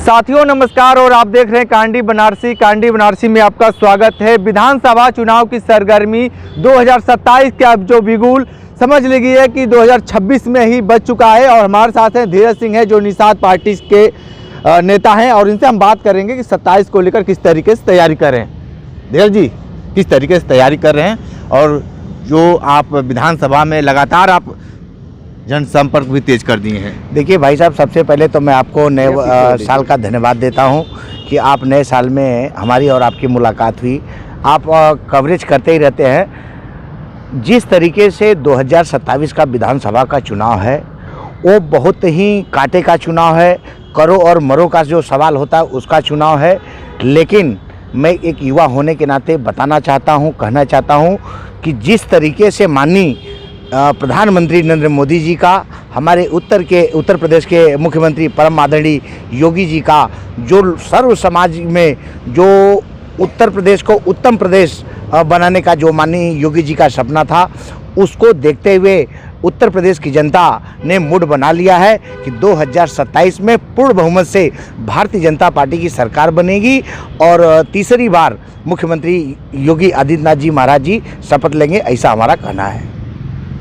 साथियों नमस्कार और आप देख रहे हैं कांडी बनारसी में आपका स्वागत है। विधानसभा चुनाव की सरगर्मी 2027 के अब जो बिगुल समझ लीजिए है कि 2026 में ही बच चुका है। और हमारे साथ हैं धीरज सिंह है जो निषाद पार्टी के नेता हैं और इनसे हम बात करेंगे कि 27 को लेकर किस तरीके से तैयारी कर रहे हैं। धीरज जी, किस तरीके से तैयारी कर रहे हैं और जो आप विधानसभा में लगातार आप जनसंपर्क भी तेज कर दिए हैं। देखिए भाई साहब, सबसे पहले तो मैं आपको नए साल का धन्यवाद देता हूं कि आप नए साल में हमारी और आपकी मुलाकात हुई। आप कवरेज करते ही रहते हैं। जिस तरीके से 2027 का विधानसभा का चुनाव है वो बहुत ही कांटे का चुनाव है, करो और मरो का जो सवाल होता है उसका चुनाव है। लेकिन मैं एक युवा होने के नाते बताना चाहता हूँ, कहना चाहता हूँ कि जिस तरीके से माननीय प्रधानमंत्री नरेंद्र मोदी जी का, हमारे उत्तर प्रदेश के मुख्यमंत्री परम आदरणीय योगी जी का जो सर्व समाज में जो उत्तर प्रदेश को उत्तम प्रदेश बनाने का जो माननीय योगी जी का सपना था, उसको देखते हुए उत्तर प्रदेश की जनता ने मूड बना लिया है कि 2027 में पूर्ण बहुमत से भारतीय जनता पार्टी की सरकार बनेगी और तीसरी बार मुख्यमंत्री योगी आदित्यनाथ जी महाराज जी शपथ लेंगे, ऐसा हमारा कहना है।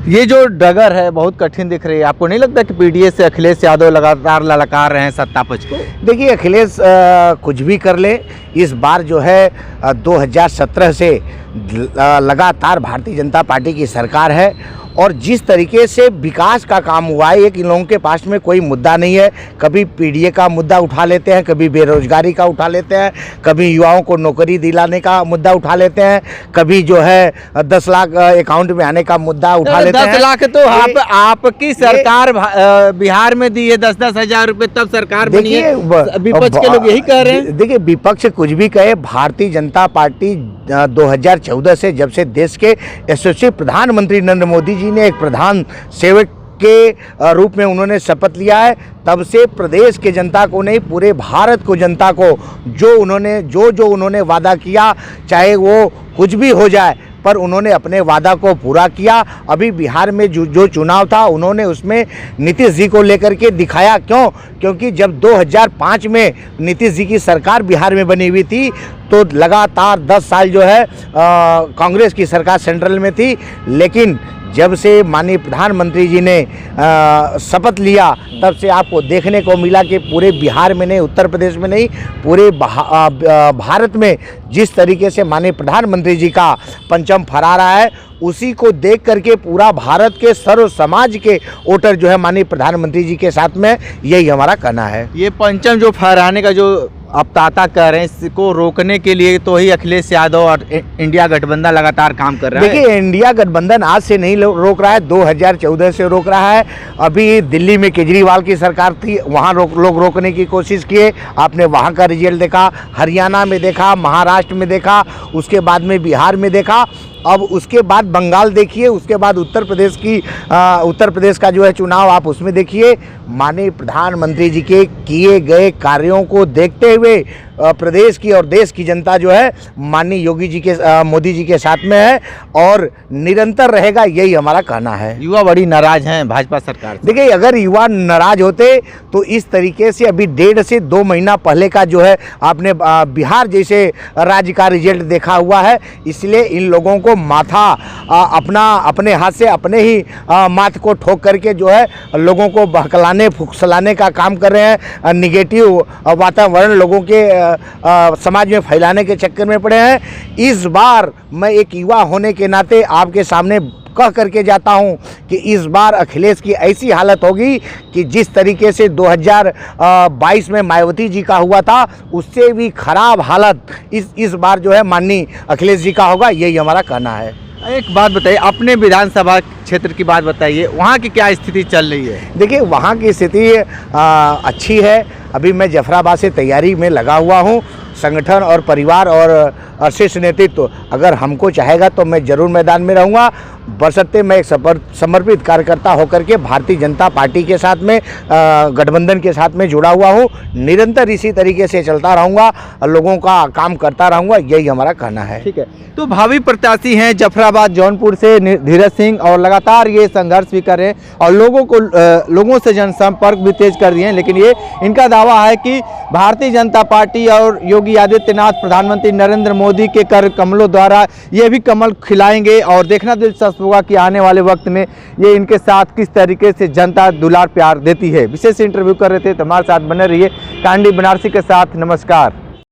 ये जो डगर है बहुत कठिन दिख रही है, आपको नहीं लगता कि पीडीएस से अखिलेश यादव लगातार ललकार रहे हैं सत्ता पक्ष को? देखिए, अखिलेश कुछ भी कर ले, इस बार जो है 2017 से लगातार भारतीय जनता पार्टी की सरकार है और जिस तरीके से विकास का काम हुआ है, एक इन लोगों के पास में कोई मुद्दा नहीं है। कभी पीडीए का मुद्दा उठा लेते हैं, कभी बेरोजगारी का उठा लेते हैं, कभी युवाओं को नौकरी दिलाने का मुद्दा उठा लेते हैं, कभी जो है 10 लाख अकाउंट में आने का मुद्दा उठा लेते हैं। 10 लाख तो आपकी सरकार बिहार में दी है, 10-10 हजार रुपये तब सरकार बनी है। विपक्ष के लोग यही कह रहे हैं। देखिए, विपक्ष कुछ भी कहे, भारतीय जनता पार्टी 2014 से जब से देश के यशस्वी प्रधानमंत्री नरेंद्र मोदी जी ने एक प्रधान सेवक के रूप में उन्होंने शपथ लिया है, तब से प्रदेश के जनता को नहीं, पूरे भारत को जनता को जो उन्होंने वादा किया, चाहे वो कुछ भी हो जाए, पर उन्होंने अपने वादा को पूरा किया। अभी बिहार में जो चुनाव था उन्होंने उसमें नीतीश जी को लेकर के दिखाया। क्योंकि जब 2005 में नीतीश जी की सरकार बिहार में बनी हुई थी तो लगातार 10 साल जो है कांग्रेस की सरकार सेंट्रल में थी। लेकिन जब से माननीय प्रधानमंत्री जी ने शपथ लिया, तब से आपको देखने को मिला कि पूरे बिहार में नहीं, उत्तर प्रदेश में नहीं, पूरे भारत में जिस तरीके से माननीय प्रधानमंत्री जी का परचम फहरा रहा है, उसी को देख करके पूरा भारत के सर्व समाज के वोटर जो है माननीय प्रधानमंत्री जी के साथ में, यही हमारा कहना है। ये परचम जो फहराने का जो अब ताता कर रहे हैं, इसको रोकने के लिए तो ही अखिलेश यादव और इंडिया गठबंधन लगातार काम कर रहा है। देखिए, इंडिया गठबंधन आज से नहीं रोक रहा है, 2014 से रोक रहा है। अभी दिल्ली में केजरीवाल की सरकार थी, वहाँ लोग रोकने की कोशिश किए, आपने वहाँ का रिजल्ट देखा, हरियाणा में देखा, महाराष्ट्र में देखा, उसके बाद में बिहार में देखा, अब उसके बाद बंगाल देखिए, उसके बाद उत्तर प्रदेश का जो है चुनाव आप उसमें देखिए। माननीय प्रधानमंत्री जी के किए गए कार्यों को देखते हुए प्रदेश की और देश की जनता जो है माननीय योगी जी के मोदी जी के साथ में है और निरंतर रहेगा, यही हमारा कहना है। युवा बड़ी नाराज हैं भाजपा सरकार से। देखिए, अगर युवा नाराज होते तो इस तरीके से अभी 1.5 से 2 महीना पहले का जो है आपने बिहार जैसे राज्य का रिजल्ट देखा हुआ है। इसलिए इन लोगों को माथा अपने हाथ से अपने ही माथ को ठोक करके जो है लोगों को बहकलाने फुसलाने का काम कर रहे हैं। निगेटिव वातावरण लोगों के समाज में फैलाने के चक्कर में पड़े हैं। इस बार मैं एक युवा होने के नाते आपके सामने कह करके जाता हूं कि इस बार अखिलेश की ऐसी हालत होगी कि जिस तरीके से 2022 में मायावती जी का हुआ था, उससे भी खराब हालत इस बार जो है माननीय अखिलेश जी का होगा, यही हमारा कहना है। एक बात बताइए, अपने विधानसभा क्षेत्र की बात बताइए, वहाँ की क्या स्थिति चल रही है? देखिए, वहाँ की स्थिति अच्छी है। अभी मैं जफराबाद से तैयारी में लगा हुआ हूँ। संगठन और परिवार और शीर्ष नेतृत्व अगर हमको चाहेगा तो मैं ज़रूर मैदान में रहूँगा बशर्ते मैं एक समर्पित कार्यकर्ता होकर के भारतीय जनता पार्टी के साथ में गठबंधन के साथ में जुड़ा हुआ हूँ। निरंतर इसी तरीके से चलता रहूँगा, लोगों का काम करता रहूँगा, यही हमारा कहना है। ठीक है, तो भावी प्रत्याशी हैं जफराबाद जौनपुर से धीरज सिंह, और लगातार ये संघर्ष भी कर रहे हैं और लोगों से जनसंपर्क भी तेज कर दिए हैं। लेकिन ये इनका दावा है कि भारतीय जनता पार्टी और योगी आदित्यनाथ, प्रधानमंत्री नरेंद्र मोदी के कर कमलों द्वारा ये भी कमल खिलाएंगे, और देखना दिलचस्प होगा कि आने वाले वक्त में ये इनके साथ किस तरीके से जनता दुलार प्यार देती है। विशेष इंटरव्यू कर रहे थे, तो हमारे साथ बने रहिए कांडी बनारसी के साथ। नमस्कार।